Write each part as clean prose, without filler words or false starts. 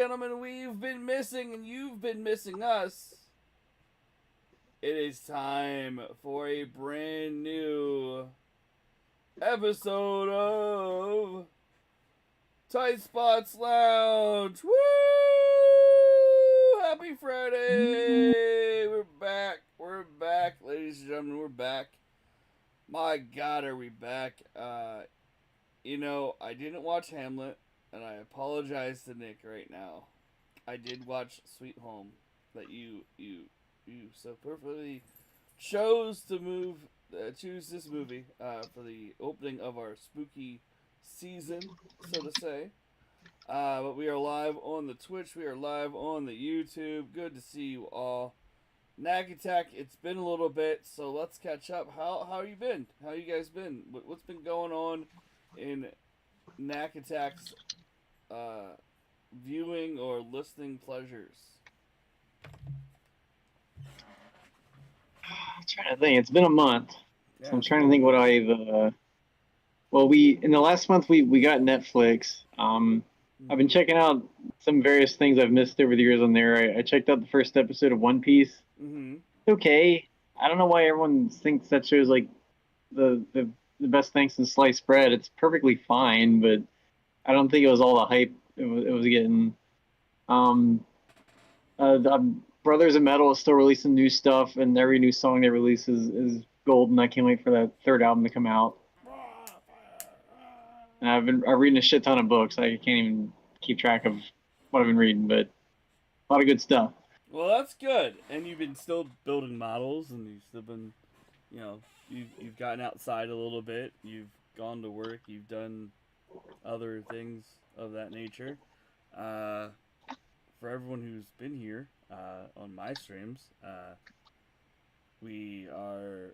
gentlemen, we've been missing and you've been missing us. It is time for a brand new episode of TightSpot's Lounge. Woo! Happy Friday! We're back. We're back, ladies and gentlemen. We're back. My God, are we back? I didn't watch Hamlet, and I apologize to Nick right now. I did watch Sweet Home, that you so perfectly chose to choose this movie for the opening of our spooky season, so to say. But we are live on the Twitch. We are live on the YouTube. Good to see you all. Knack Attack, it's been a little bit, so let's catch up. How you been? How you guys been? What's been going on in Knack Attack's viewing or listening pleasures? I'm trying to think. It's been a month, Yeah, so I'm trying to think what I've. In the last month we got Netflix. I've been checking out some various things I've missed over the years on there. I checked out the first episode of One Piece. Mm-hmm. It's okay. I don't know why everyone thinks that show's like the best thing since sliced bread. It's perfectly fine, but I don't think it was all the hype it was getting. The Brothers in Metal is still releasing new stuff, and every new song they release is golden. I can't wait for that third album to come out. And I'm reading a shit ton of books. I can't even keep track of what I've been reading, but a lot of good stuff. Well, that's good. And you've been still building models, and you've still been, you've gotten outside a little bit. You've gone to work. You've done other things of that nature. For everyone who's been here on my streams, we are.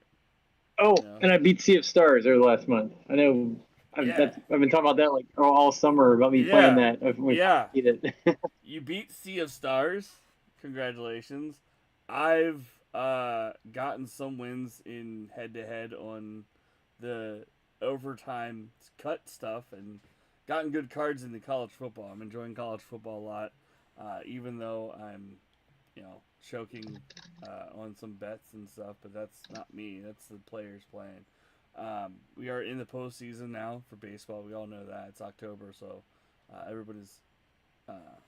Oh, and I beat Sea of Stars there last month. I know. I've been talking about that like all summer about me playing that. Beat it. You beat Sea of Stars. Congratulations. I've gotten some wins in head-to-head on the overtime cut stuff and gotten good cards in the college football. I'm enjoying college football a lot, even though I'm, choking on some bets and stuff. But that's not me. That's the players playing. We are in the postseason now for baseball. We all know that. It's October, so everybody's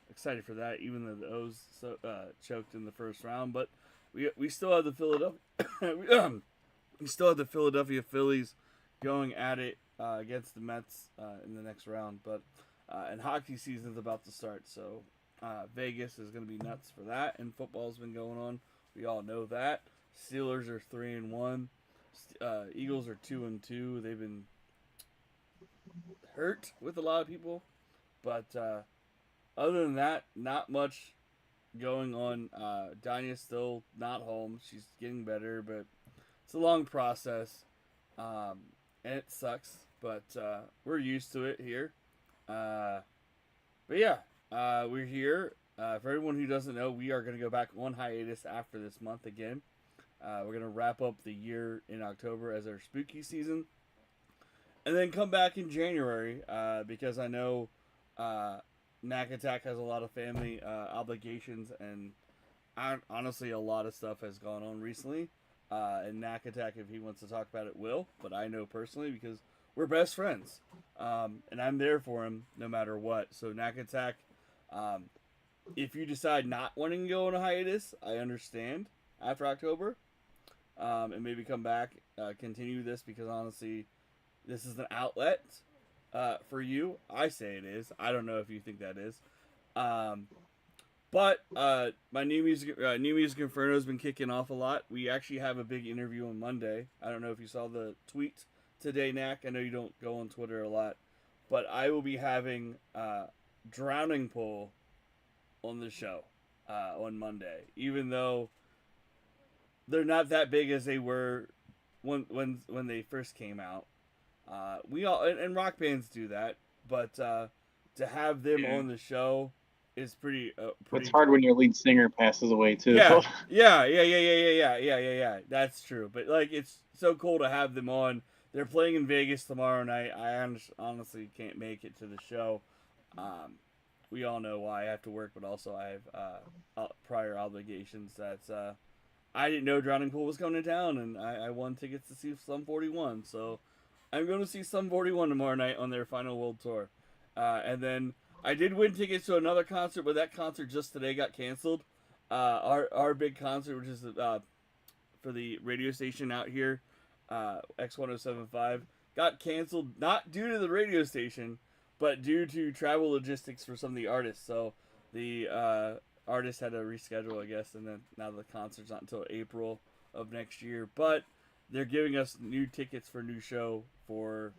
excited for that, even though the O's choked in the first round. But we still have the Philadelphia we still have the Philadelphia Phillies going at it against the Mets in the next round. But and hockey season's about to start, so Vegas is going to be nuts for that. And football's been going on. We all know that. Steelers are 3-1. Eagles are 2-2. They've been hurt with a lot of people, but other than that, not much going on. Danya's still not home. She's getting better, but it's a long process, and it sucks. But we're used to it here. But yeah, we're here. For everyone who doesn't know, we are going to go back on hiatus after this month again. We're going to wrap up the year in October as our spooky season. And then come back in January because I know Knack Attack has a lot of family obligations. And honestly, a lot of stuff has gone on recently. And Knack Attack, if he wants to talk about it, will. But I know personally because we're best friends. And I'm there for him no matter what. So Knack Attack, if you decide not wanting to go on a hiatus, I understand after October. And maybe come back, continue this because honestly, this is an outlet for you. I say it is. I don't know if you think that is. But my new music Inferno has been kicking off a lot. We actually have a big interview on Monday. I don't know if you saw the tweet today, Knack. I know you don't go on Twitter a lot, but I will be having Drowning Pool on the show on Monday, even though they're not that big as they were when they first came out. We all and rock bands do that, but to have them on the show is pretty. It's hard when your lead singer passes away too. Yeah. That's true, but like it's so cool to have them on. They're playing in Vegas tomorrow night. I honestly can't make it to the show, we all know why I have to work, but also I have prior obligations. That's I didn't know Drowning Pool was coming to town, and I won tickets to see Sum 41. So I'm going to see Sum 41 tomorrow night on their final world tour. And then I did win tickets to another concert, but that concert just today got canceled. Our big concert, which is for the radio station out here, X1075, got canceled not due to the radio station, but due to travel logistics for some of the artists. So the artists had to reschedule, I guess, and then now the concert's not until April of next year. But they're giving us new tickets for new show for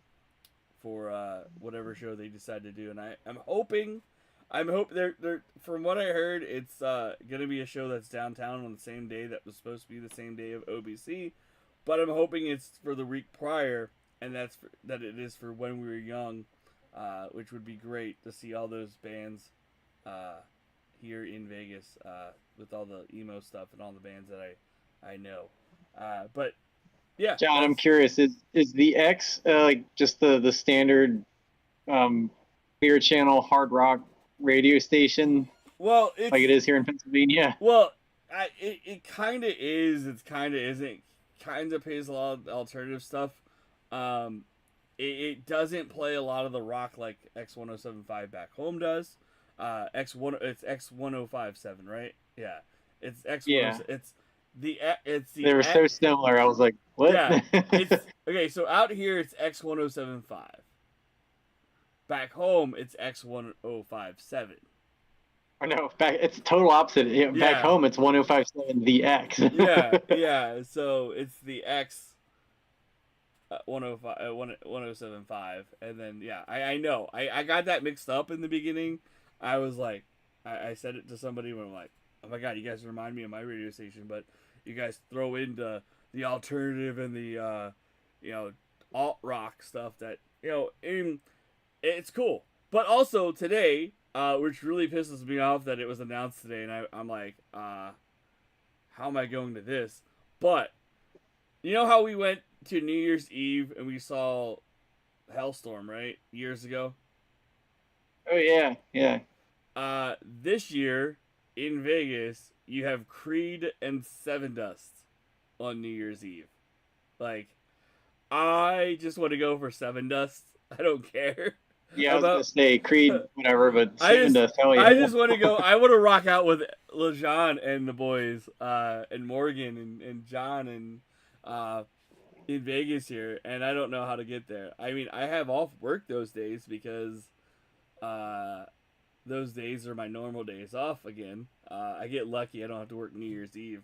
whatever show they decide to do, and I'm hoping. They're from what I heard, it's gonna be a show that's downtown on the same day that was supposed to be the same day of OBC, but I'm hoping it's for the week prior, and that it is for When We Were Young, which would be great to see all those bands here in Vegas with all the emo stuff and all the bands that I know. But yeah, John, I'm curious. Is the X like just the standard clear channel hard rock radio station? Well, it's, like it is here in Pennsylvania. Well, it kind of is. It kind of isn't. Kind of plays a lot of alternative stuff. It doesn't play a lot of the rock like X1075 back home does. It's X1057, right? Yeah, it's X10. Yeah. It's the They were so similar. I was like, what? Yeah. It's okay. So out here it's X1075. Back home it's X1057. I know. It's total opposite. Yeah, back home it's 1057 the X. yeah. So it's the X 1075, and then I know. I got that mixed up in the beginning. I was like, I said it to somebody when I'm like, oh my god, you guys remind me of my radio station, but you guys throw into the alternative and the alt rock stuff that it's cool. But also today, which really pisses me off that it was announced today, and I'm like, how am I going to this? But you know how we went to New Year's Eve and we saw Hellstorm, right? Years ago. Oh yeah. This year in Vegas, you have Creed and Seven Dust on New Year's Eve. Like, I just want to go for Seven Dust. I don't care. Yeah, I was gonna say Creed, whatever, but Seven Dust, hell yeah. I just want to go. I want to rock out with LeJean and the boys, and Morgan and John and in Vegas here, and I don't know how to get there. I mean, I have off work those days because those days are my normal days off again. I get lucky; I don't have to work New Year's Eve.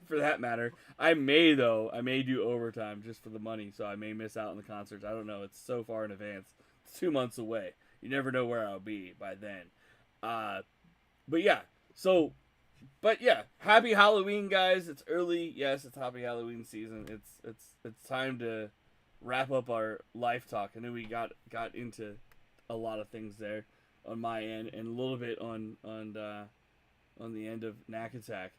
For that matter, I may do overtime just for the money, so I may miss out on the concerts. I don't know. It's so far in advance. It's 2 months away. You never know where I'll be by then. But yeah. Happy Halloween, guys. It's early. Yes, it's happy Halloween season. It's time to wrap up our life talk. I know we got into a lot of things there on my end and a little bit on the end of Knack Attack.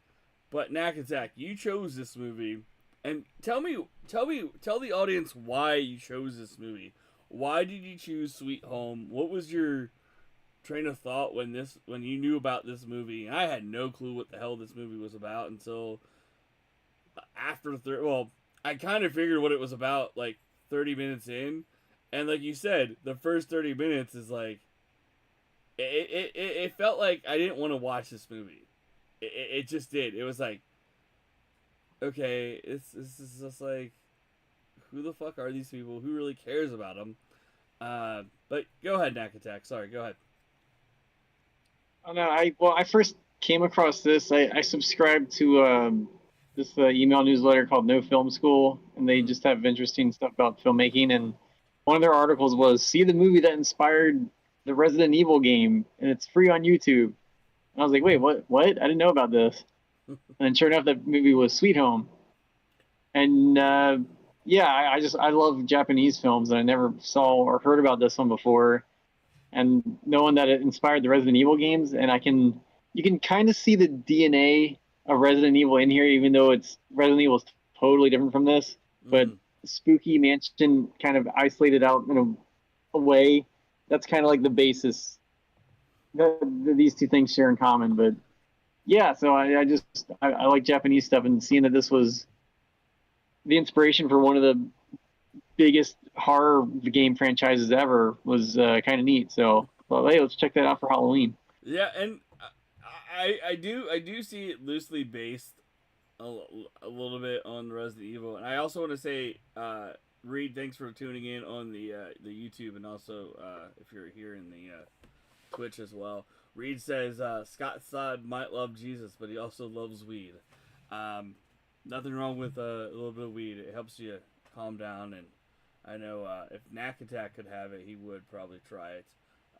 But Knack Attack, you chose this movie, and tell the audience why you chose this movie. Why did you choose Sweet Home? What was your train of thought when you knew about this movie? I had no clue what the hell this movie was about until after I kind of figured what it was about like 30 minutes in, and like you said, the first 30 minutes is like it felt like I didn't want to watch this movie. It just did. It was like, okay, this is just like, who the fuck are these people? Who really cares about them? But go ahead, Knack Attack. Sorry, go ahead. Oh no, I first came across this. I subscribed to this email newsletter called No Film School, and they just have interesting stuff about filmmaking. And one of their articles was, see the movie that inspired the Resident Evil game, and it's free on YouTube. And I was like, wait, what? I didn't know about this. And then sure enough, that movie was Sweet Home. And I love Japanese films, and I never saw or heard about this one before. And knowing that it inspired the Resident Evil games, and you can kind of see the DNA of Resident Evil in here, even though Resident Evil is totally different from this. But spooky mansion kind of isolated out in a way that's kind of like the basis that these two things share in common. But yeah, so I like Japanese stuff, and seeing that this was the inspiration for one of the biggest horror game franchises ever was kind of neat. So, well, hey, let's check that out for Halloween. Yeah, and I do see it loosely based a little bit on Resident Evil, and I also want to say, Reed, thanks for tuning in on the YouTube, and also if you're here in the Twitch as well. Reed says Scott Sod might love Jesus, but he also loves weed. Nothing wrong with a little bit of weed. It helps you calm down, and I know if Knack Attack could have it, he would probably try it.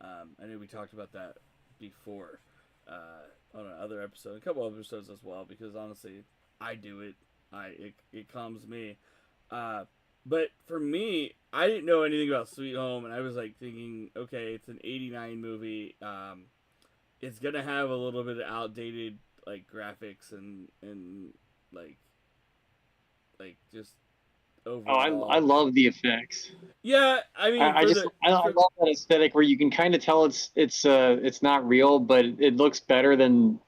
I know we talked about that before on another episode, a couple of episodes as well, because honestly, I do it. It calms me. But for me, I didn't know anything about Sweet Home, and I was like thinking, okay, it's an '89 movie. It's gonna have a little bit of outdated like graphics and like just Oh, overall. I love the effects. Yeah, I mean, I just I love that aesthetic where you can kind of tell it's not real, but it looks better than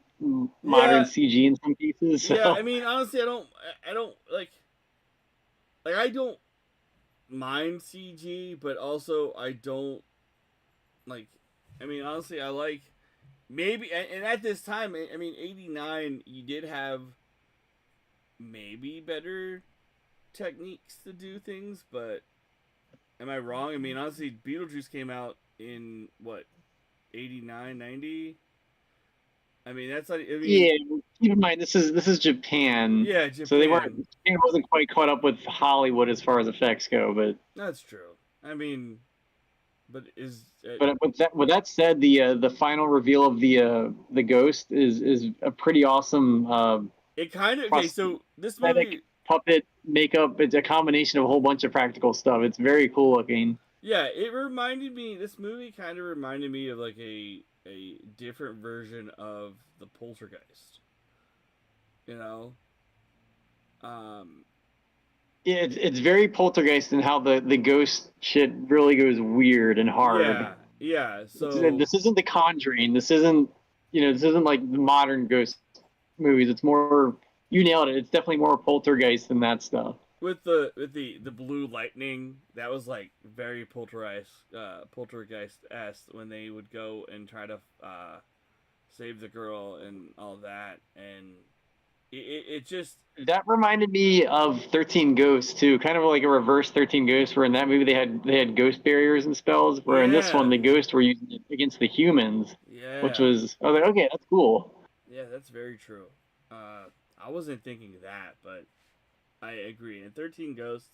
yeah, modern CG in some pieces. yeah. I So mean, honestly, I don't like I don't mind CG, but also I don't like. I mean, honestly, I like maybe, and at this time, I mean, '89, you did have maybe better techniques to do things, but am I wrong? I mean, honestly, Beetlejuice came out in what, 89, 90? I mean, that's like, I mean, yeah, keep in mind this is Japan, yeah, so they weren't Japan. Japan wasn't quite caught up with Hollywood as far as effects go. That's true. I mean, but is But with that said, the final reveal of the ghost is a pretty awesome it kind of okay? prosthetic So this movie, puppet makeup. It's a combination of a whole bunch of practical stuff. It's very cool looking. yeah, it reminded me. This movie kind of reminded me of like a different version of the Poltergeist. You know, um, Yeah, it's very poltergeist in how the ghost shit really goes weird and hard. yeah, yeah. So This isn't The Conjuring. This isn't like the modern ghost movies. It's more, you nailed it. It's definitely more poltergeist than that stuff. with the blue lightning, that was like very poltergeist esque when they would go and try to save the girl and all that, and it just That reminded me of 13 Ghosts too, kind of like a reverse 13 Ghosts, where in that movie they had ghost barriers and spells, where in this yeah, one the ghosts were using it against the humans, which yeah, was I was like, okay, that's cool. yeah, that's very true. I wasn't thinking that, but I agree. And 13 Ghosts,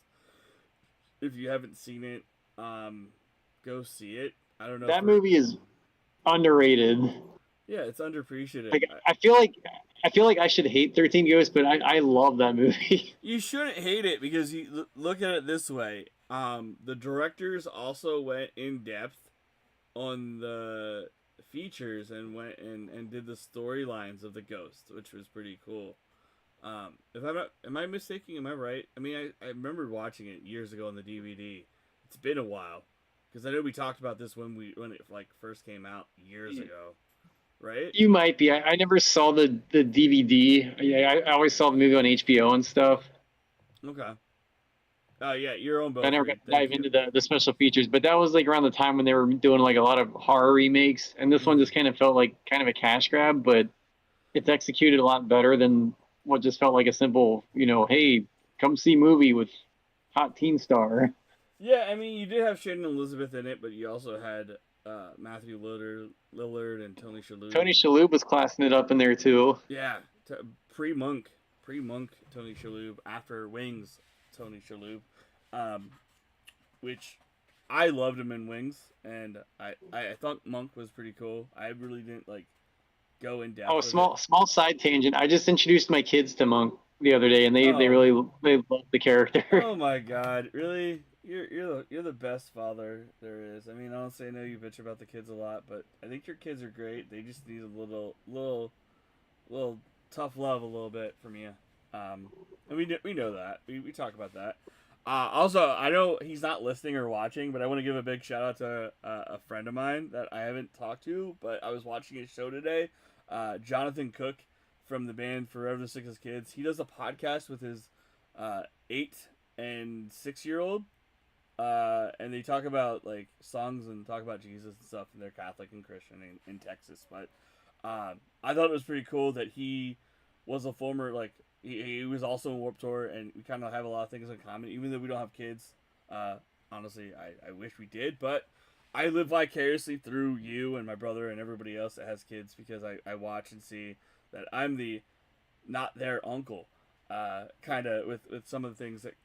if you haven't seen it, go see it. I don't know That for movie is underrated. yeah, it's underappreciated. Like I feel like I should hate 13 Ghosts, but I love that movie. You shouldn't hate it because you look at it this way. The directors also went in depth on the features and went and did the storylines of the ghost, which was pretty cool. If I'm not, am I mistaken? Am I right? I mean, I remember watching it years ago on the DVD. It's been a while because I know we talked about this when it like first came out years ago, right? You might be. I never saw the DVD. I always saw the movie on HBO and stuff. Okay. Oh yeah, your own I both never got read. to Thank dive you. into the special features, but that was like around the time when they were doing like a lot of horror remakes, and this one Mm. just kind of felt like kind of a cash grab, but it's executed a lot better than what just felt like a simple, hey, come see movie with hot teen star. Yeah, I mean, you did have Shannon Elizabeth in it, but you also had Matthew Lillard, and Tony Shalhoub. Tony Shalhoub was classing it up in there too. Yeah, pre-Monk Tony Shalhoub, after Wings Tony Shalhoub, um, which I loved him in Wings, and I thought Monk was pretty cool. I really didn't like go in depth Oh, with it. small side tangent. I just introduced my kids to Monk the other day, and they Oh, really they love the character. oh my God, really? You're the best father there is. I mean, honestly, I know you bitch about the kids a lot, but I think your kids are great. They just need a little tough love a little bit from you. And we know that we talk about that. Also, I know he's not listening or watching, but I want to give a big shout out to a friend of mine that I haven't talked to, but I was watching his show today. Jonathan Cook from the band Forever the Sickest Kids. He does a podcast with his 8 and 6 year old, and they talk about like songs and talk about Jesus and stuff, and they're Catholic and Christian in Texas. But I thought it was pretty cool that he was a former like he was also in Warped Tour, and we kind of have a lot of things in common, even though we don't have kids. Honestly, I wish we did, but I live vicariously through you and my brother and everybody else that has kids because I watch and see that I'm the not their uncle. Kind of with some of the things that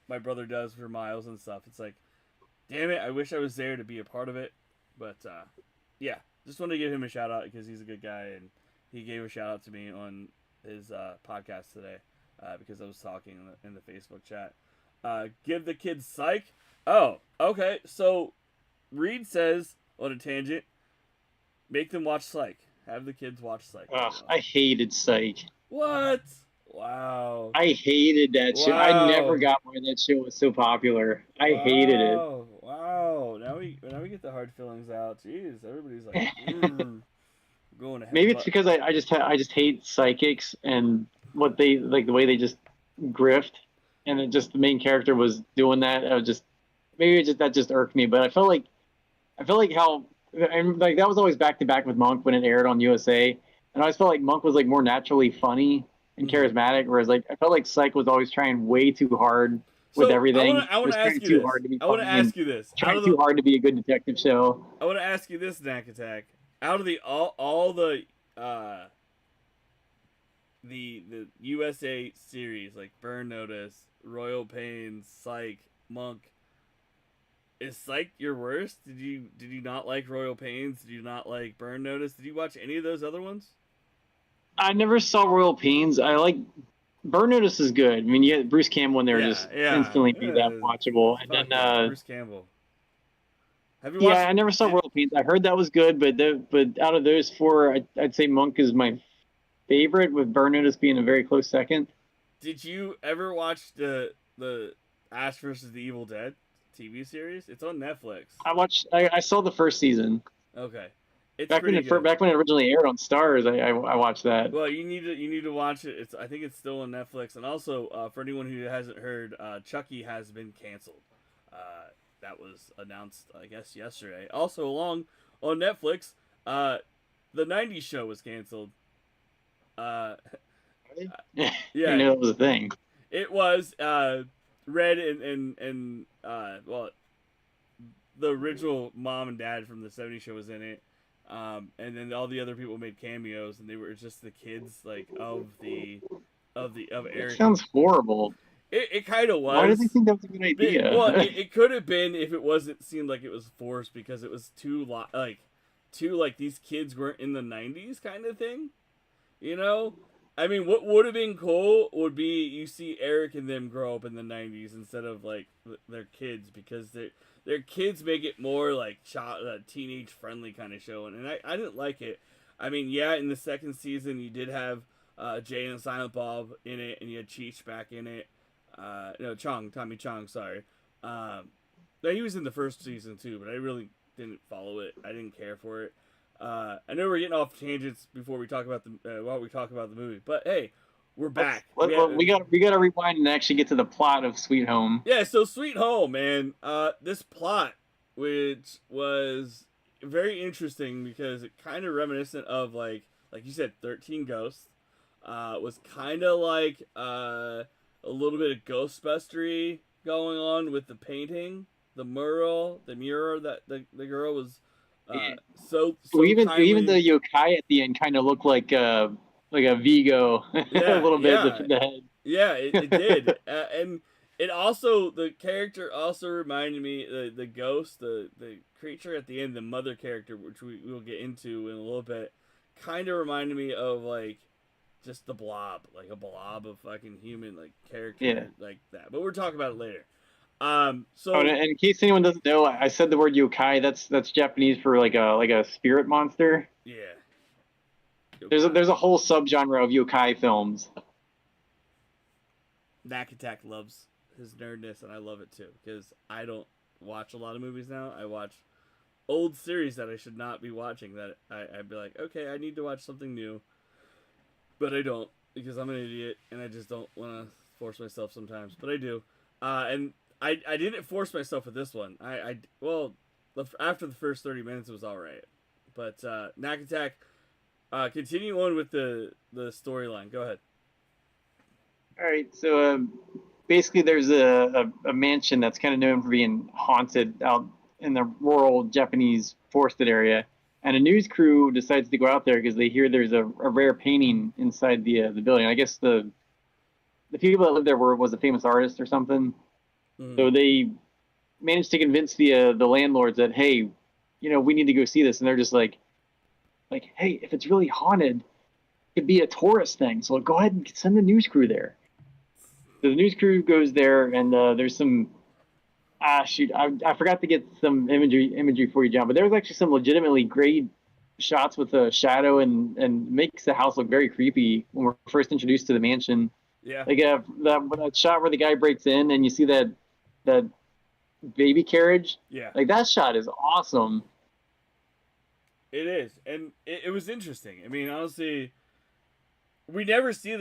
my brother does for Miles and stuff. It's like, damn it, I wish I was there to be a part of it. But yeah, just wanted to give him a shout out because he's a good guy and he gave a shout out to me on his podcast today because I was talking in the Facebook chat. Give the kids psych. Oh, okay. So Reed says on a tangent, make them watch Psych. Have the kids watch Psych. Ugh, I hated Psych. What? Wow. I hated that show. I never got why that show was so popular. I hated it. Wow. Now we get the hard feelings out. Jeez, everybody's like, going ahead. Maybe it's because I just hate psychics and what they like the way they just grift, and it just the main character was doing that. I was just that just irked me. But I felt like how and like that was always back to back with Monk when it aired on USA, and I always felt like Monk was like more naturally funny and charismatic, whereas like I felt like Psych was always trying way too hard with everything. I want to ask you this. I want to ask you this. Trying too hard to be a good detective show. I want to ask you this, Knack Attack. Out of the all the USA series like Burn Notice, Royal Pains, Psych, Monk, is Psych your worst? Did you not like Royal Pains? Did you not like Burn Notice? Did you watch any of those other ones? I never saw Royal Pains. I like Burn Notice is good. I mean, you had Bruce Campbell in there instantly be that watchable. And then Bruce Campbell. Have you watched? Yeah, I never saw Royal Pains. I heard that was good, but out of those four, I'd say Monk is my favorite, with Burn Notice being a very close second. Did you ever watch the Ash versus the Evil Dead TV series? It's on Netflix. I saw the first season. Okay. It's back when it originally aired on Stars, I watched that. Well, you need to watch it. I think it's still on Netflix. And also, for anyone who hasn't heard, Chucky has been canceled. That was announced, I guess, yesterday. Also, along on Netflix, the '90s show was canceled. Yeah, I didn't know that was a thing. It was Red and well, the original mom and dad from the '70s show was in it. And then all the other people made cameos, and they were just the kids like of Eric. That sounds horrible. It kind of was. Why did they think that was a good idea? Well, it could have been if it wasn't seemed like it was forced because it was too these kids weren't in the '90s kind of thing. I mean, what would have been cool would be you see Eric and them grow up in the '90s instead of like their kids, because their kids make it more like teenage friendly kind of show, and I didn't like it. I mean, yeah, in the second season you did have Jay and Silent Bob in it, and you had Cheech back in it. Tommy Chong, sorry. He was in the first season too, but I really didn't follow it. I didn't care for it. I know we're getting off tangents before we talk about while we talk about the movie, but hey, we're back. We got to rewind and actually get to the plot of Sweet Home. Yeah, so Sweet Home, man. This plot, which was very interesting because it kind of reminiscent of like you said, 13 Ghosts. Was kind of like a little bit of Ghostbustery going on with the painting, the mural that the girl was. So even the yokai at the end kind of looked like a Vigo a little bit the head. Yeah, it did, and it also the character also reminded me the ghost, the creature at the end, the mother character, which we will get into in a little bit, kind of reminded me of like just the blob, like a blob of fucking human like character like that. But we're talking about it later. So and in case anyone doesn't know, I said the word yokai. That's Japanese for like a spirit monster. Yeah. Yokai. There's a whole subgenre of yokai films. Knack Attack loves his nerdness, and I love it too because I don't watch a lot of movies now. I watch old series that I should not be watching. That I'd be like, okay, I need to watch something new, but I don't because I'm an idiot and I just don't want to force myself sometimes. But I do, and I didn't force myself with this one. Well, after the first 30 minutes, it was all right. But Knack Attack, continue on with the storyline. Go ahead. All right, so basically, there's a mansion that's kind of known for being haunted out in the rural Japanese forested area, and a news crew decides to go out there because they hear there's a rare painting inside the building. I guess the people that lived there was a famous artist or something, Mm. so they managed to convince the landlords that, hey, we need to go see this, and they're just like, hey, if it's really haunted, it could be a tourist thing, so go ahead and send the news crew there. So the news crew goes there, and there's some shoot, I forgot to get some imagery for you, John. But there was actually some legitimately great shots with the shadow, and makes the house look very creepy when we're first introduced to the mansion. Yeah, Like that shot where the guy breaks in and you see that baby carriage. yeah, Like that shot is awesome. it is, and it was interesting. I mean, honestly, we never see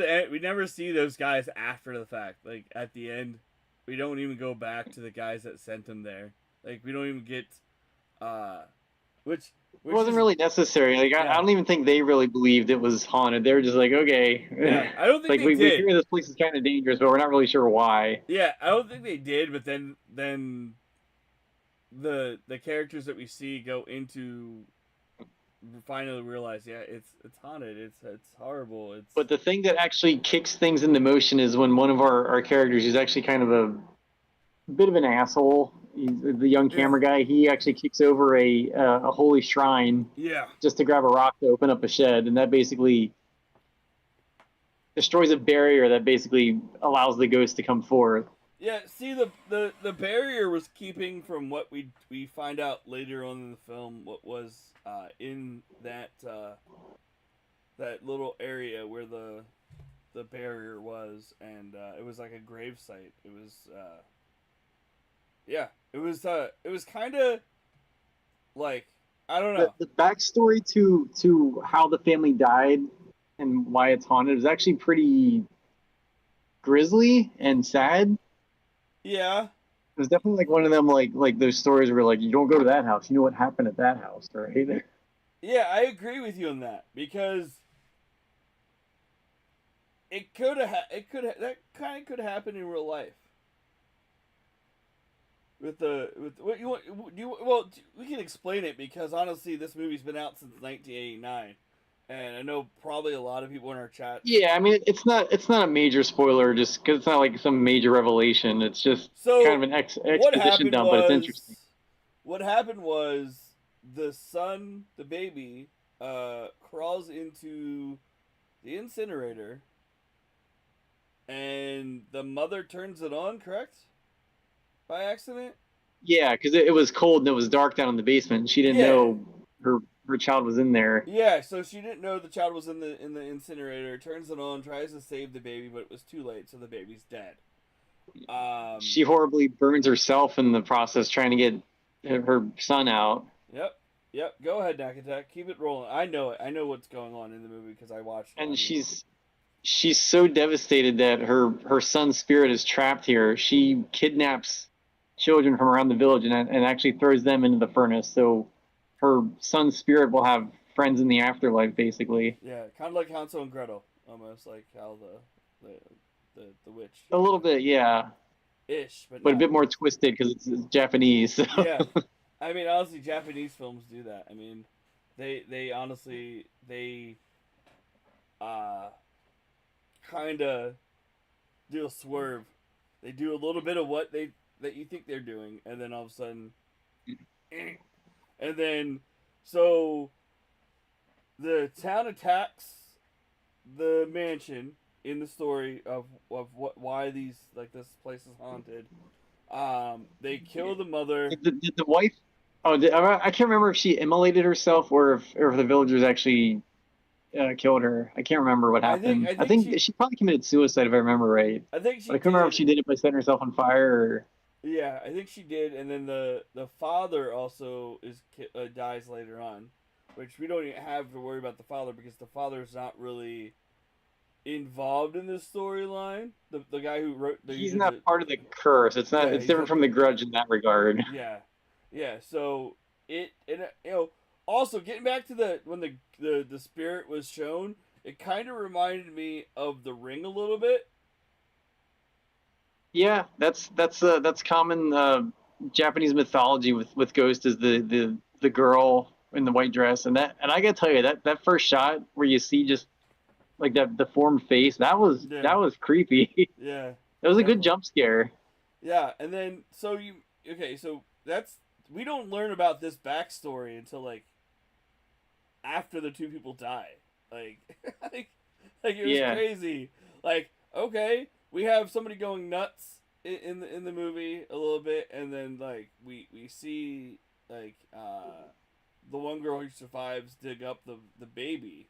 those guys after the fact. Like at the end, we don't even go back to the guys that sent them there. Like we don't even get, uh, which It which wasn't is really necessary. Like I yeah, don't even think they really believed it was haunted. They were just like, yeah. okay, I don't think like they we did. hear this place is kind of dangerous, but we're not really sure why. Yeah, I don't think they did. But then the characters that we see go into finally realize, yeah, it's haunted. It's horrible. It's But the thing that actually kicks things into motion is when one of our characters, who's actually kind of a bit of an asshole, he's the young yeah, camera guy, he actually kicks over a holy shrine yeah. just to grab a rock to open up a shed, and that basically destroys a barrier that basically allows the ghost to come forth. Yeah, see the barrier was keeping from what we find out later on in the film what was in that little area where the barrier was, and it was like a grave site. It was yeah, it was kind of like I don't The know. the backstory to how the family died and why it's haunted is actually pretty grisly and sad. Yeah, It was definitely like one of them like those stories where like you don't go to that house, you know what happened at that house, right? yeah, I agree with you on that because that kind of could happen in real life. With what you want you well we can explain it because honestly this movie's been out since 1989 and I know probably a lot of people in our chat. Yeah, I mean it's not a major spoiler just because it's not like some major revelation. It's just kind So of an what exposition happened dump, but it's interesting. was what happened was the baby crawls into the incinerator and the mother turns it on, correct? By accident? Yeah, because it was cold and it was dark down in the basement. And she didn't Yeah. know her child was in there. Yeah, so she didn't know the child was in the incinerator. Turns it on, tries to save the baby, but it was too late, so the baby's dead. She horribly burns herself in the process trying to get her son out. Yep, yep. Go ahead, Nakatak. Keep it rolling. I know it. I know what's going on in the movie because I watched it. I And mean, she's so devastated that her son's spirit is trapped here. She kidnaps children from around the village and actually throws them into the furnace. So her son's spirit will have friends in the afterlife, basically. yeah, kind of like Hansel and Gretel, almost like how the witch A little bit, yeah, ish, but but a not. bit more twisted because it's Japanese. So. Yeah, I mean, honestly, Japanese films do that. I mean, they honestly uh kind of do a swerve. They do a little bit of what they that you think they're doing, and then all of a sudden, and then so the town attacks the mansion in the story of what why these like this place is haunted. They kill the mother. Did the wife? Oh, I can't remember if she immolated herself or if the villagers actually killed her. I can't remember what happened. I I think think she probably committed suicide if I remember right. she But I couldn't remember if did. she did it by setting herself on fire or. Yeah, I think she did, and then the father also dies later on, which we don't even have to worry about the father because the father's not really involved in this storyline. The guy who wrote the who He's did not the part of the curse. It's not. yeah It's he's different not from the Grudge in that regard. yeah yeah. So it and also getting back to the when the spirit was shown, it kind of reminded me of The Ring a little bit. Yeah, that's common Japanese mythology with Ghost is the girl in the white dress and I gotta tell you that first shot where you see just like that deformed face Yeah that was creepy. yeah It was a good definitely. jump scare. Yeah, and then so that's we don't learn about this backstory until like after the two people die. Like like like it was Yeah, crazy. Like okay, we have somebody going nuts in the movie a little bit, and then like we see like the one girl who survives dig up the baby.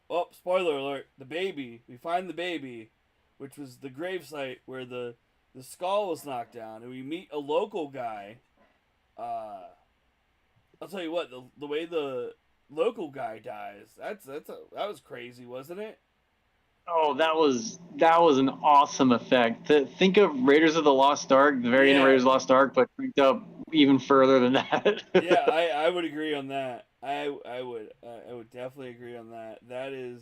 Oh, spoiler alert! The baby. We find the baby, which was the gravesite where the skull was knocked down, and we meet a local guy. Uh, I'll tell you what, the way the local guy dies, that was crazy, wasn't it? oh, that was an awesome effect. Think of Raiders of the Lost Ark, the very end of Yeah, Raiders of the Lost Ark, but cranked up even further than yeah, that. I would agree on that. I would definitely agree on that. That is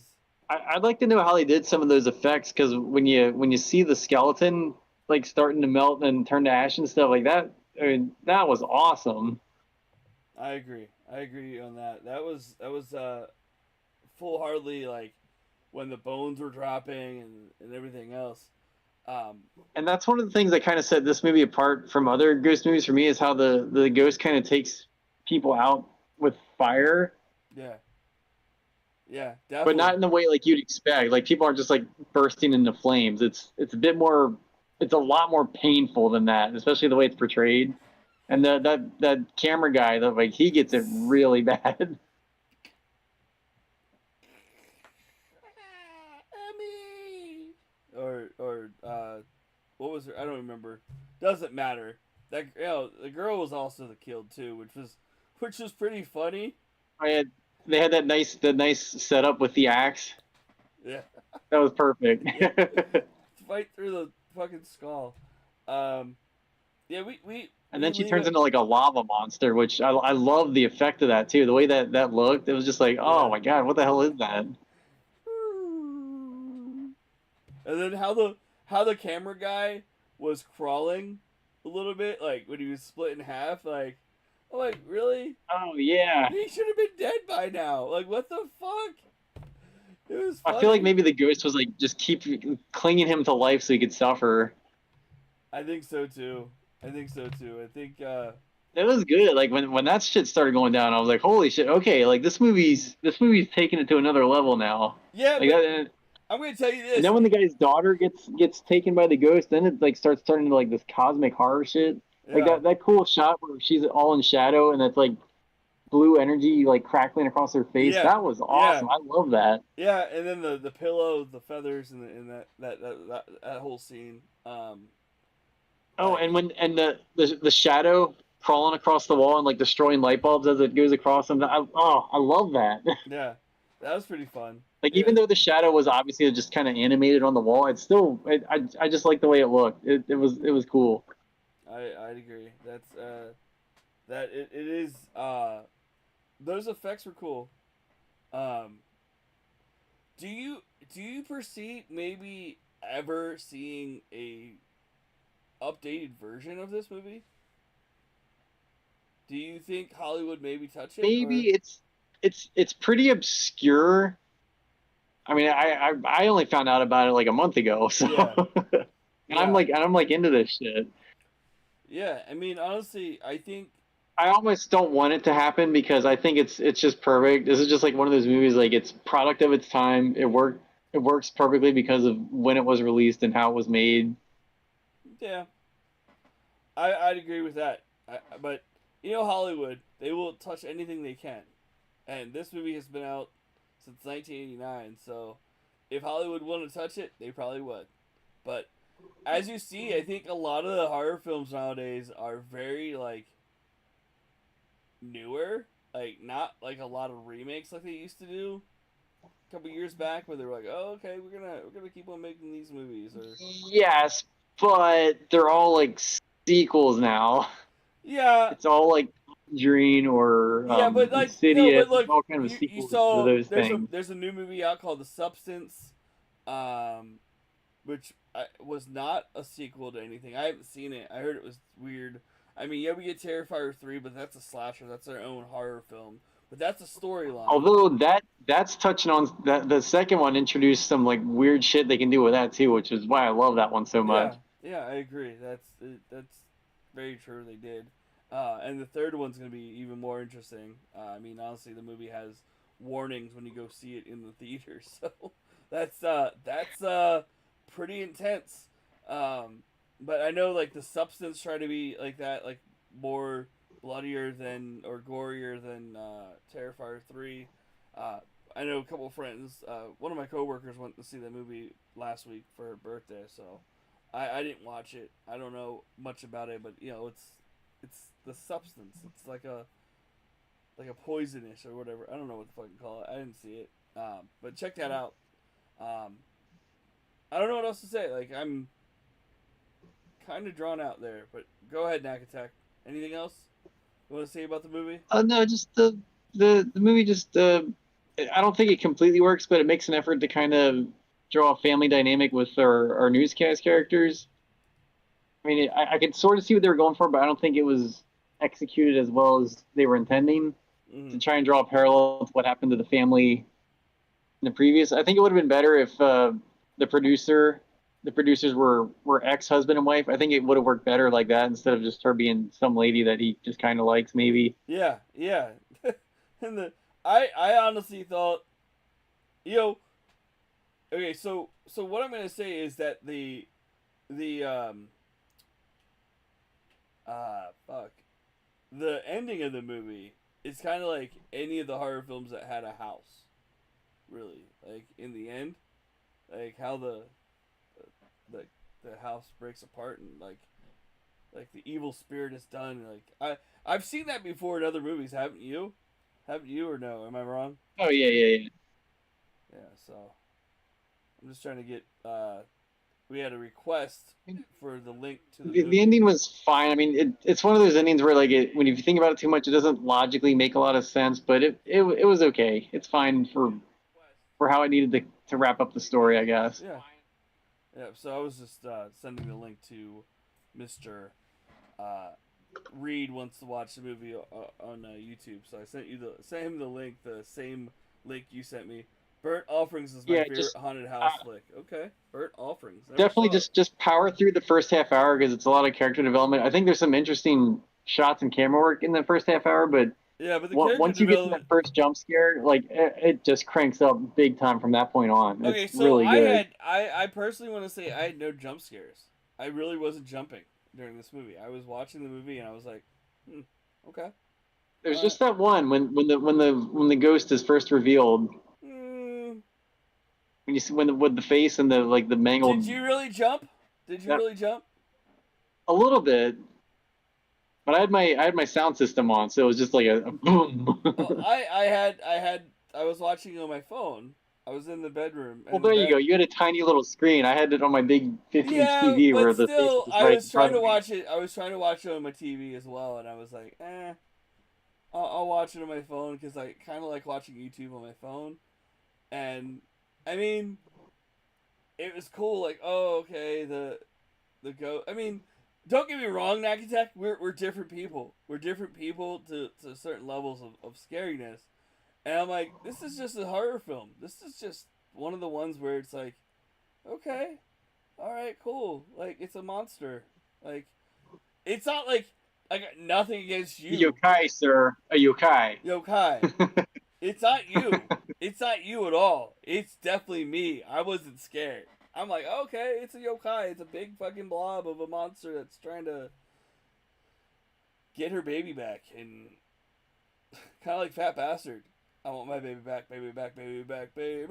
I'd like to know how they did some of those effects because when you see the skeleton like starting to melt and turn to ash and stuff like that, I mean that was awesome. I agree. I agree on that. That was full hardly like when the bones were dropping and everything else. Um, And that's one of the things that kind of set this movie apart from other ghost movies for me is how the ghost kind of takes people out with fire, yeah, yeah, but not definitely. in the way like you'd expect. Like people aren't just like bursting into flames. It's a bit more. It's a lot more painful than that, especially the way it's portrayed. And that camera guy, that like he gets it really bad. Emmy. Or what was her? I don't remember. Doesn't matter. That the girl was also the killed too, which was pretty funny. I had they had that nice setup with the axe. Yeah, That was perfect. yeah. Fight through the fucking skull. Um, yeah, And we then she leave turns it. into like a lava monster, which I love the effect of that too. The way that looked, it was just like, oh Yeah. my god, what the hell is that? And then how the camera guy was crawling a little bit, like when he was split in half, like I'm like, really? Oh yeah. He should have been dead by now. Like what the fuck? It was I feel like funny. maybe the ghost was like just keep clinging him to life so he could suffer. I think so too. I think so too. I think It was good. Like when that shit started going down, I was like, holy shit, okay, like this movie's taking it to another level now. yeah, Like but that, I'm gonna tell you and this. then when the guy's daughter gets taken by the ghost, then it like starts turning into like this cosmic horror shit. Like Yeah. that cool shot where she's all in shadow and that's like blue energy like crackling across her face. Yeah. That was Yeah. awesome. I love that. Yeah, and then the pillow, the feathers, and that whole scene. Oh, Like and when and the shadow crawling across the wall and like destroying light bulbs as it goes across them. I love that. yeah, that was pretty fun. Like Yeah, even though the shadow was obviously just kind of animated on the wall, it's still I just like the way it looked. It was cool. I'd agree. That's that it is those effects were cool. Um, do you do you perceive maybe ever seeing a updated version of this movie? Do you think Hollywood maybe touch it Maybe or it's pretty obscure. I mean, I only found out about it like a month ago, so yeah yeah and I'm like into this shit. yeah? I mean, honestly, I think I almost don't want it to happen because I think it's just perfect. This is just like one of those movies like it's product of its time. It works perfectly because of when it was released and how it was made. yeah, I'd agree with that. But Hollywood, they will touch anything they can, and this movie has been out since 1989. So if Hollywood wanted to touch it, they probably would. But as you see, I think a lot of the horror films nowadays are very like newer, like not like a lot of remakes like they used to do a couple years back, where they were like, "Oh, okay, we're gonna keep on making these movies," or Yes, but they're all like sequels now. yeah, It's all like Conjuring or yeah, but like no, Insidious. but It's look, all kind of you sequels to saw those things. there's a new movie out called The Substance, um, which was not a sequel to anything. I haven't seen it. I heard it was weird. I mean, yeah, we get Terrifier 3, but that's a slasher. That's their own horror film. But that's a storyline. Although that's touching on that the second one introduced some like weird shit they can do with that too, which is why I love that one so Yeah, much. yeah, I agree. That's very true. They did, and the third one's gonna be even more interesting. I mean, honestly, the movie has warnings when you go see it in the theater, so that's pretty intense. Um, but I know like the substance try to be like that, like more bloodier than or gorier than Terrifier 3. Uh, I know a couple of friends. One of my coworkers went to see the movie last week for her birthday, so I didn't watch it. I don't know much about it, but you know, it's the substance. It's like a poisonish or whatever. I don't know what to fucking call it. I didn't see it. But check that out. Um, I don't know what else to say. Like I'm kind of drawn out there, but go ahead, Nakatek. Anything else you want to say about the movie? No, just the movie just I don't think it completely works, but it makes an effort to kind of draw a family dynamic with our newscast characters. I mean, I could sort of see what they were going for, but I don't think it was executed as well as they were intending Mm-hmm. to try and draw a parallel to what happened to the family in the previous. I think it would have been better if the producer, the producers were ex husband and wife. I think it would have worked better like that instead of just her being some lady that he just kind of likes, maybe. Yeah, yeah. And I honestly thought, you know, okay, so what I'm gonna say is that the fuck the ending of the movie is kind of like any of the horror films that had a house, really. Like in the end, like how the the house breaks apart and like the evil spirit is done. Like I've seen that before in other movies, haven't you? Haven't you or no? Am I wrong? Oh yeah, yeah, yeah. Yeah. So I'm just trying to get. We had a request for the link to the The movie. ending was fine. I mean, it's one of those endings where like when you think about it too much, it doesn't logically make a lot of sense. But it was okay. It's fine for how it needed to wrap up the story, I guess. Yeah. Yeah. So I was just sending the link to Mister uh, Reed wants to watch the movie on YouTube. So I sent him the link, the same link you sent me. Burnt Offerings is my Yeah, favorite just haunted house flick. Okay, Burnt Offerings. Never definitely saw it. just power through the first half hour because it's a lot of character development. I think there's some interesting shots and camera work in the first half hour, but Yeah, but the character once you get to that development. first jump scare, like it just cranks up big time from that point on. Okay, It's so really good. I personally want to say I had no jump scares. I really wasn't jumping during this movie. I was watching the movie and I was like, okay, all There's right. just that one when the ghost is first revealed. Mm, When you see when with the face and the like the did mangled. you really jump? Did you Yeah, really jump? a little bit, but I had my sound system on, so it was just like a boom. Oh, I was watching on my phone. I was in the bedroom Well, and the there you bed. go. You had a tiny little screen. I had it on my big 50-inch Yeah, TV but where the face still, was I right was in trying front to of me. watch it. I was trying to watch it on my TV as well, and I was like, I'll watch it on my phone because I kind of like watching YouTube on my phone. And I mean, it was cool. Like, oh, okay, the go. I mean, don't get me wrong, Nakatek. We're different people. We're different people to certain levels of scariness. And I'm like, this is just a horror film. This is just one of the ones where it's like, okay, all right, cool. Like, it's a monster. Like, it's not like I got nothing against A you, yokai, sir. A yokai. yokai. It's not you. It's not you at all. It's definitely me. I wasn't scared. I'm like, okay, it's a yokai. It's a big fucking blob of a monster that's trying to get her baby back, and kind of like Fat Bastard. I want my baby back, baby back, baby back, baby,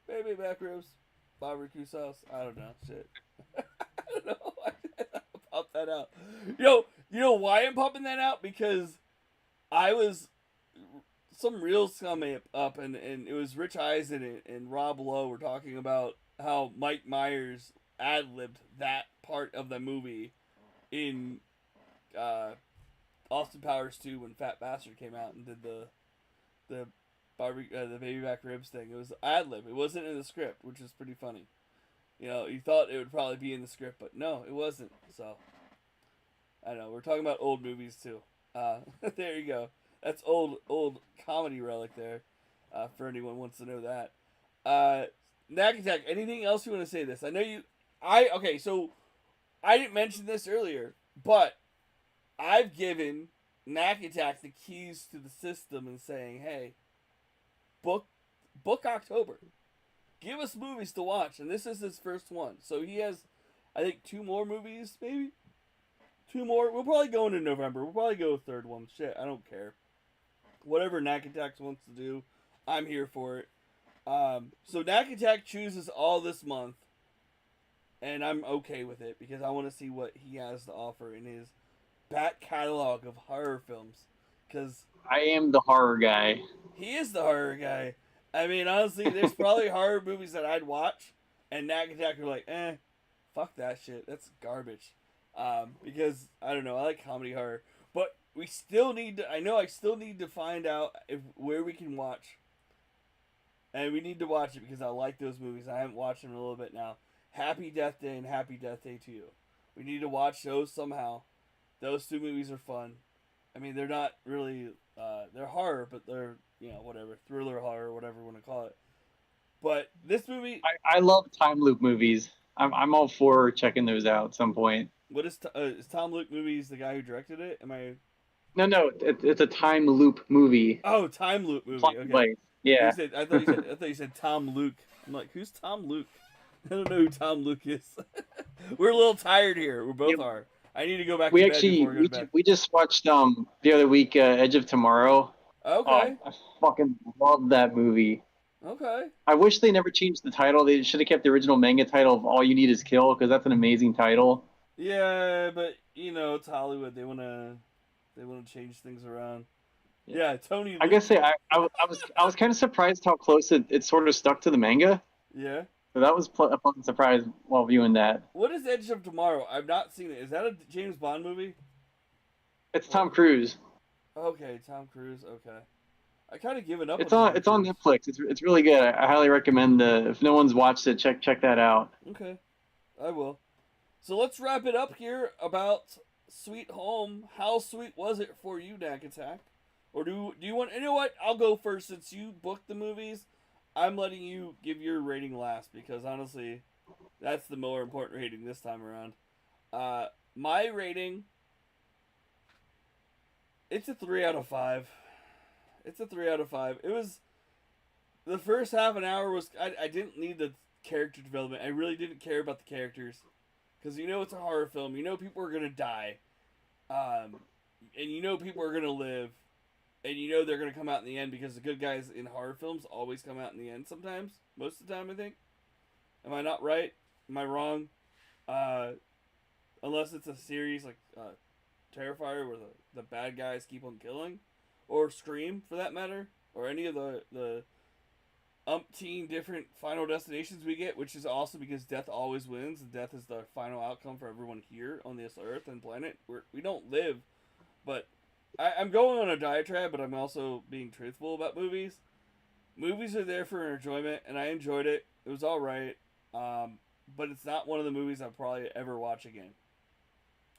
baby back ribs, barbecue sauce. I don't know, shit. I don't know. I pop that out. You know why I'm popping that out? Because I was some reels coming up, and it was Rich Eisen and Rob Lowe were talking about how Mike Myers ad libbed that part of the movie in uh, Austin Powers 2 when Fat Bastard came out and did the the baby back ribs thing. It was ad lib. It wasn't in the script, which is pretty funny. You know, you thought it would probably be in the script, but no, it wasn't. So I don't know. We're talking about old movies too. There you go. That's old comedy relic there. For anyone who wants to know that. Knack Attack. Anything else you want to say? This? I know you. Okay. So I didn't mention this earlier, but I've given Knack Attack the keys to the system and saying, hey, book October. Give us movies to watch, and this is his first one. So he has, I think, 2 more movies, maybe? 2 more. We'll probably go into November. We'll probably go a third one. Shit, I don't care. Whatever Knack Attack wants to do, I'm here for it. So Knack Attack chooses all this month, and I'm okay with it because I want to see what he has to offer in his back catalog of horror films. Because I am the horror guy. he is the horror guy. I mean, honestly, there's probably horror movies that I'd watch, and Knack Attack are like, fuck that shit. That's garbage. Because, I don't know, I like comedy horror. But we still need to, I still need to find out where we can watch. And we need to watch it because I like those movies. I haven't watched them in a little bit now. Happy Death Day and Happy Death Day 2. We need to watch those somehow. Those 2 movies are fun. I mean, they're not really, they're horror, but they're, whatever, thriller horror, whatever you want to call it. But this movie... I love time loop movies. I'm all for checking those out at some point. What is Tom Luke movies the guy who directed it? Am I... No, it's a time loop movie. Oh, time loop movie. Okay. Yeah. I thought you said Tom Luke. I'm like, who's Tom Luke? I don't know who Tom Luke is. We're a little tired here. We both are. I need to go back. We to actually bed before we go to bed. we just watched the other week Edge of Tomorrow. Okay. I fucking love that movie. Okay. I wish they never changed the title. They should have kept the original manga title of All You Need Is Kill because that's an amazing title. Yeah, but it's Hollywood. They wanna change things around. Yeah, Tony Luke. I guess I was kind of surprised how close it sort of stuck to the manga. Yeah. So that was a pleasant surprise while viewing that. What is Edge of Tomorrow? I've not seen it. Is that a James Bond movie? It's Tom Cruise. Okay, Tom Cruise. Okay. I kind of given up. It's on Netflix. It's really good. I highly recommend. If no one's watched it, check that out. Okay, I will. So let's wrap it up here about Sweet Home. How sweet was it for you, Knack Attack? Or do you want? You know what? I'll go first since you booked the movies. I'm letting you give your rating last because honestly, that's the more important rating this time around. My rating. It's a 3 out of 5. It's a 3 out of 5. It was the first half an hour was I didn't need the character development. I really didn't care about the characters because it's a horror film. People are gonna die, and people are gonna live, and they're gonna come out in the end because the good guys in horror films always come out in the end. Sometimes, most of the time, I think. Am I not right? Am I wrong? Unless it's a series like Terrifier where the bad guys keep on killing. Or Scream, for that matter. Or any of the umpteen different final destinations we get, which is awesome because death always wins. And death is the final outcome for everyone here on this earth and planet. We don't live. But I'm going on a diatribe, but I'm also being truthful about movies. Movies are there for enjoyment, and I enjoyed it. It was alright. But it's not one of the movies I'll probably ever watch again.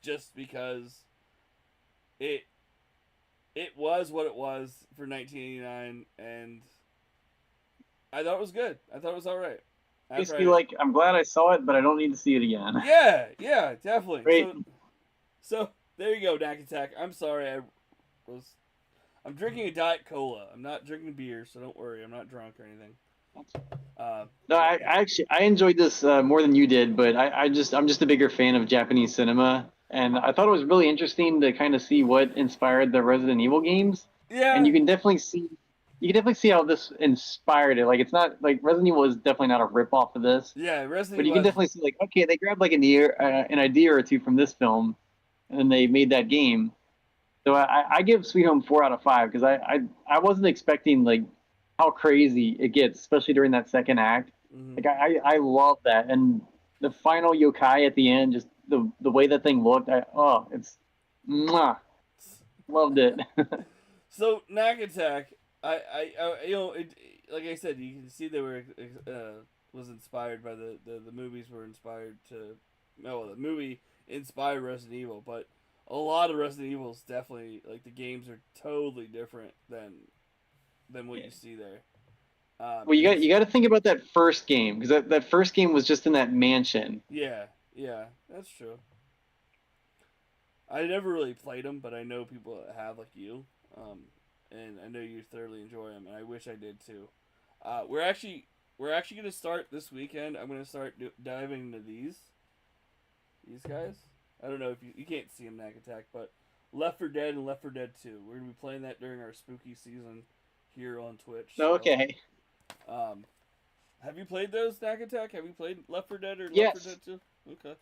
Just because it was what it was for 1989, and I thought it was good. I thought it was all right. Basically, like, I'm glad I saw it, but I don't need to see it again. Yeah, definitely. Great. So there you go, Knack Attack. I'm sorry, I'm drinking a Diet Cola. I'm not drinking beer, so don't worry. I'm not drunk or anything. No, I enjoyed this more than you did, but I'm just a bigger fan of Japanese cinema. And I thought it was really interesting to kind of see what inspired the Resident Evil games. and Yeah, you can definitely see how this inspired it. Like it's not like Resident Evil is definitely not a rip off of this, yeah. Resident but you Evil can has. definitely see like okay, they grabbed like an idea or two from this film, and then they made that game. So I give Sweet Home 4 out of 5 because I wasn't expecting like how crazy it gets, especially during that second act. Mhm. Like I love that, and the final yokai at the end, just the way that thing looked, it's mwah, loved it. So Knack Attack, like I said, you can see they were was inspired by the movies were inspired to. No, well, the movie inspired Resident Evil, but a lot of Resident Evils definitely like the games are totally different than what you see there. Well, Because you got to think about that first game because that first game was just in that mansion. yeah, yeah, that's true. I never really played them, but I know people that have like you, and I know you thoroughly enjoy them, and I wish I did too. We're actually gonna start this weekend. I'm gonna start diving into these guys. I don't know if you can't see them Knack Attack, but Left 4 Dead and Left 4 Dead 2. We're gonna be playing that during our spooky season here on Twitch. So, Okay. um, have you played those Knack Attack? Have you played Left 4 Dead or Left 4 Yes. Dead 2? Okay.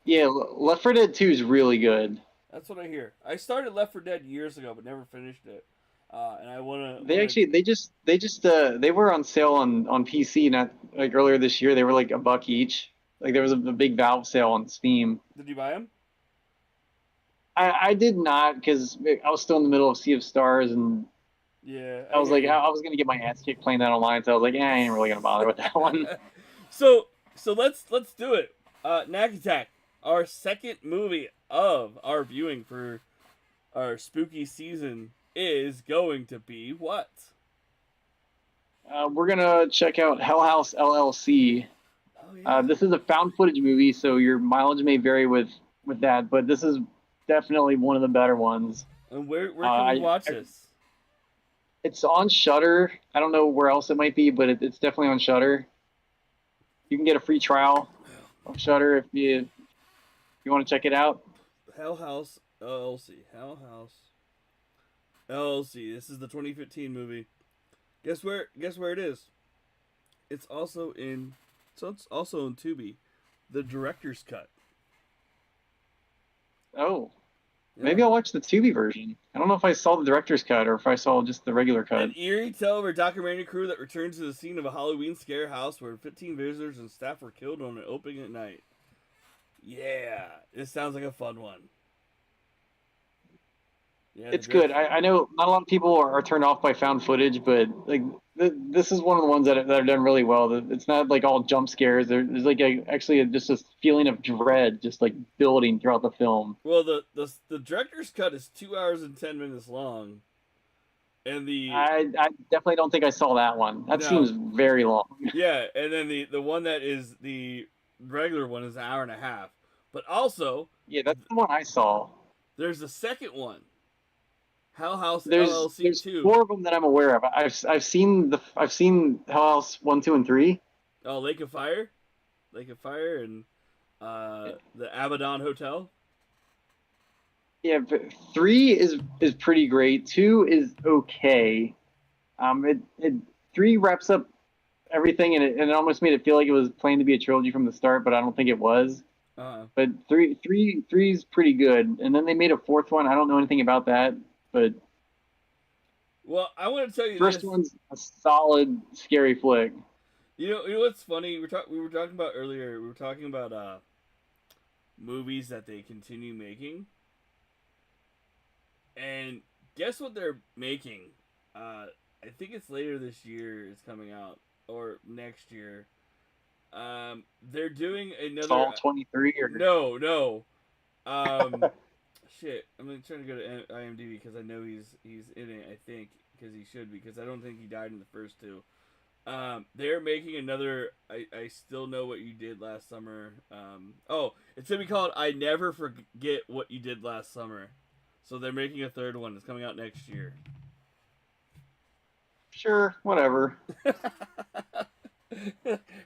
Yeah. Left 4 Dead 2 is really good. That's what I hear. I started Left 4 Dead years ago, but never finished it. And I wanna They wanna. actually they were on sale on PC not like earlier this year. They were like $1 each. Like there was a big Valve sale on Steam. Did you buy them? I did not because I was still in the middle of Sea of Stars and Yeah, I I was hear like you. I was gonna get my ass kicked playing that online, so I was like, I ain't really gonna bother with that one. so let's do it. Knack Attack, our second movie of our viewing for our spooky season is going to be what? We're gonna check out Hell House LLC. Oh yeah. This is a found footage movie, so your mileage may vary with that, but this is definitely one of the better ones. And where can we I watch this? It's on Shutter. I don't know where else it might be, but it's definitely on Shutter. You can get a free trial of Shutter if you want to check it out. Hell House LLC. Hell House LLC. This is the 2015 movie. Guess where? Guess where it is? It's also in. So it's also in Tubi, the director's cut. Oh, Yeah. maybe I'll watch the Tubi version. I don't know if I saw the director's cut or if I saw just the regular cut. An eerie tale of a documentary crew that returns to the scene of a Halloween scare house where 15 visitors and staff were killed on an opening at night. Yeah, this sounds like a fun one. Yeah, the It's good. direct. I know not a lot of people are turned off by found footage, but like this is one of the ones that are done really well. It's not like all jump scares. There's like just a feeling of dread just like building throughout the film. Well, the director's cut is 2 hours and 10 minutes long, and the I definitely don't think I saw that one. That seems no, very long. yeah, and then the one that is the regular one is an hour and a half. But also, Yeah, that's the one I saw. there's a second one, Hell House LLC There's two. 4 of them that I'm aware of. I've seen Hell House 1, 2, and 3. Oh, Lake of Fire, and the Abaddon Hotel. Yeah, but 3 is pretty great. 2 is okay. It 3 wraps up everything, and it almost made it feel like it was planned to be a trilogy from the start, but I don't think it was. Uh, But three's pretty good, and then they made a 4th one. I don't know anything about that, but well, I want to tell you first this. one's a solid scary flick. You know what's funny? We were talking about earlier. We were talking about movies that they continue making, and guess what they're making? I think it's later this year. It's coming out or next year. They're doing another. Saw 23 or No. Um, shit. I'm trying to go to IMDb because I know he's in it. I think because he should be because I don't think he died in the first two. They're making another. I still know what you did last summer. It's gonna be called "I Never Forget What You Did Last Summer." So they're making a third one. It's coming out next year. sure, whatever.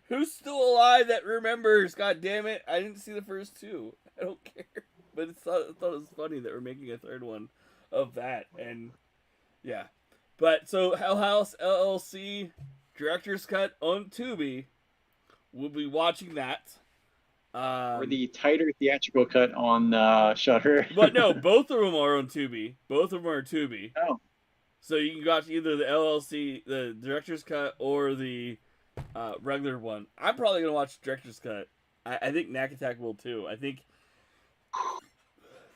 Who's still alive that remembers? God damn it! I didn't see the first two. I don't care. But I thought it was funny that we're making a third one of that, and Yeah. But so Hell House LLC director's cut on Tubi. We'll be watching that. Or Um, the tighter theatrical cut on Shutter. but no, both of them are on Tubi. Both of them are Tubi. Oh, So you can watch either the LLC, the director's cut, or the regular one. I'm probably gonna watch director's cut. I think Knack Attack will too. I think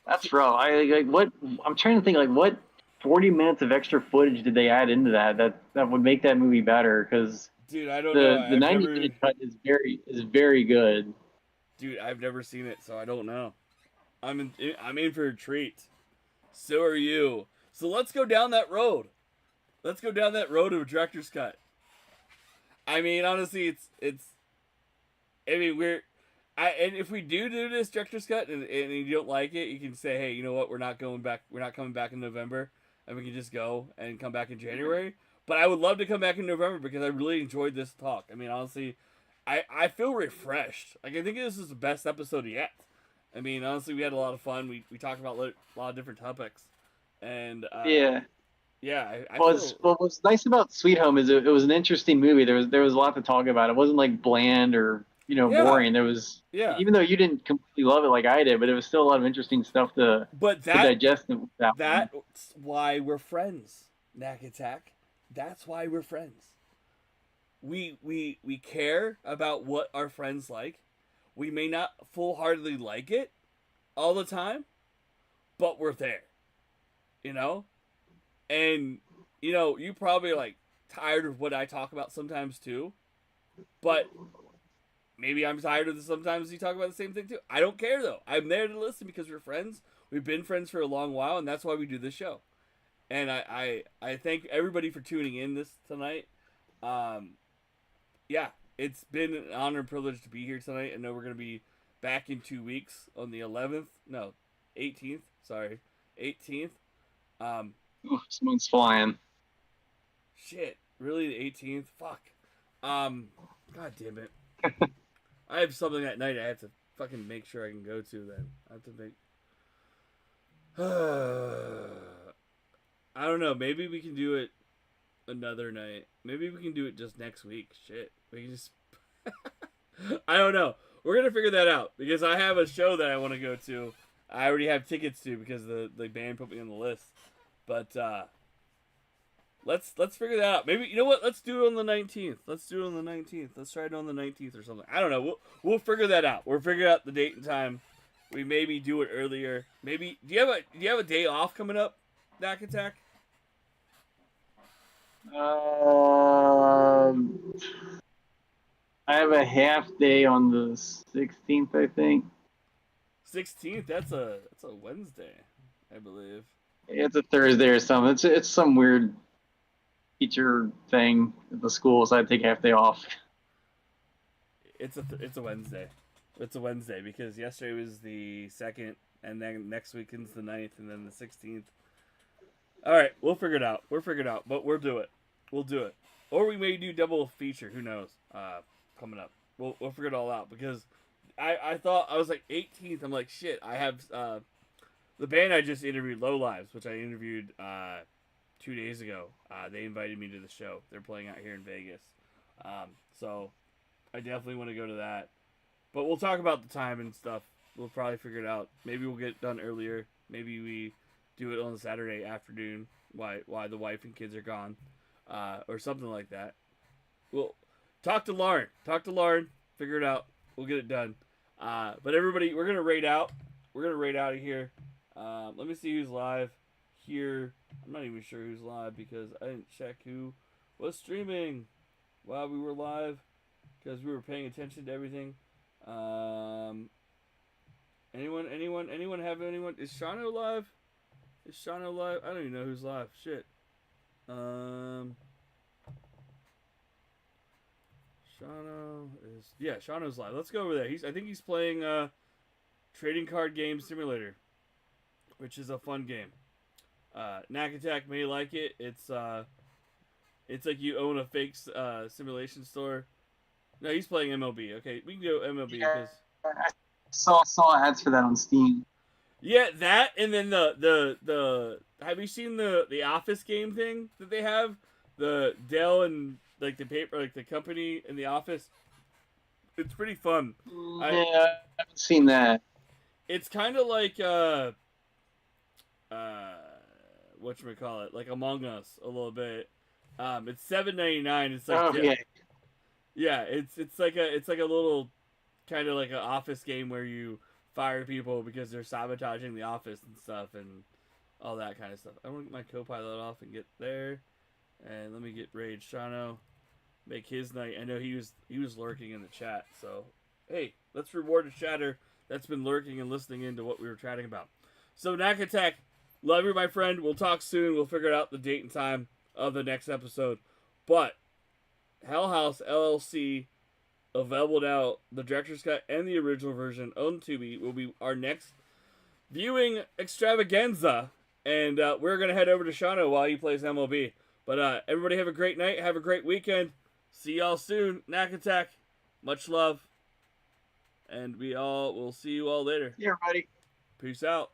that's rough. I like what I'm trying to think. Like, what 40 minutes of extra footage did they add into that would make that movie better? Because dude, I don't know. the 90-minute cut is very good. Dude, I've never seen it, so I don't know. I'm in for a treat. So are you. So let's go down that road. Let's go down that road of a director's cut. I mean, honestly, it's. I mean, and if we do this director's cut and you don't like it, you can say, hey, you know what? We're not going back. We're not coming back in November, and we can just go and come back in January. But I would love to come back in November because I really enjoyed this talk. I mean, honestly, I feel refreshed. Like, I think this is the best episode yet. I mean, honestly, we had a lot of fun. We talked about a lot of different topics, and Yeah. yeah, I Well, feel. what was nice about Sweet Home is it was an interesting movie. There was a lot to talk about. It wasn't like bland or Yeah, boring. There was, yeah. even though you didn't completely love it like I did, but it was still a lot of interesting stuff But to digest in that one. that's why we're friends, Knack Attack. That's why we're friends. We care about what our friends like. We may not full heartedly like it all the time, but we're there. You know? And you probably like tired of what I talk about sometimes too. But maybe I'm tired of this sometimes you talk about the same thing too. I don't care though. I'm there to listen because we're friends. We've been friends for a long while, and that's why we do this show. And I thank everybody for tuning in this tonight. Yeah, it's been an honor and privilege to be here tonight. I know we're gonna be back in 2 weeks on the 11th. No, 18th. Sorry, 18th. Um, Oh, this month's flying. shit, really the 18th? Fuck. God damn it. I have something that night I have to fucking make sure I can go to. Then I have to make. I don't know. Maybe we can do it another night. Maybe we can do it just next week. Shit. We can just. I don't know. We're gonna figure that out because I have a show that I want to go to. I already have tickets to because the band put me on the list. But let's figure that out. Maybe you know what? Let's do it on the 19th. Let's do it on the 19th. Let's try it on the 19th or something. I don't know. We'll figure that out. We'll figure out the date and time. We maybe do it earlier. Maybe do you have a day off coming up, Knack Attack? Um, I have a half day on the 16th, I think. 16th. That's a Wednesday, I believe. It's a Thursday or something. It's some weird teacher thing at the school, so I take half day off. It's a Wednesday. It's a Wednesday because yesterday was the 2nd, and then next weekend's the 9th, and then the 16th. All right, we'll figure it out. We'll figure it out, but we'll do it. We'll do it, or we may do double feature. Who knows? Coming up, we'll figure it all out because I thought I was like 18th. I'm like shit. I have the band I just interviewed, Low Lives, which I interviewed 2 days ago. They invited me to the show. They're playing out here in Vegas, so I definitely want to go to that. But we'll talk about the time and stuff. We'll probably figure it out. Maybe we'll get it done earlier. Maybe we do it on a Saturday afternoon. Why the wife and kids are gone, or something like that. We'll talk to Lauren. Talk to Lauren. Figure it out. We'll get it done. But everybody, we're gonna rate out. We're gonna rate out of here. Let me see who's live here. I'm not even sure who's live because I didn't check who was streaming while we were live because we were paying attention to everything. Anyone have anyone? Is Shano live? Is Shano live? I don't even know who's live. Shit. Shano is Shano's live. Let's go over there. I think he's playing Trading Card Game Simulator, which is a fun game. Knack Attack may like it. It's like you own a fake simulation store. No, he's playing MLB. Okay, we can go MLB because I saw ads for that on Steam. yeah, that and then the have you seen the Office game thing that they have? The Dell and like the paper, like the company in the office. It's pretty fun. Yeah, I haven't seen that. It's kind of like whatchamacallit, like Among Us a little bit. It's $7.99. It's like yeah, it's like a little kind of like an office game where you fire people because they're sabotaging the office and stuff and all that kind of stuff. I want to get my co-pilot off and get there, and let me get Rage Shano, make his night. I know he was lurking in the chat, so hey, let's reward a chatter that's been lurking and listening into what we were chatting about. So Knack Attack, love you, my friend. We'll talk soon. We'll figure out the date and time of the next episode. But Hell House LLC, available now, the director's cut and the original version on Tubi, will be our next viewing extravaganza. And we're going to head over to Shano while he plays MLB. But everybody have a great night. Have a great weekend. See y'all soon. Knack Attack. Much love. And we'll see you all later. Yeah, everybody. Peace out.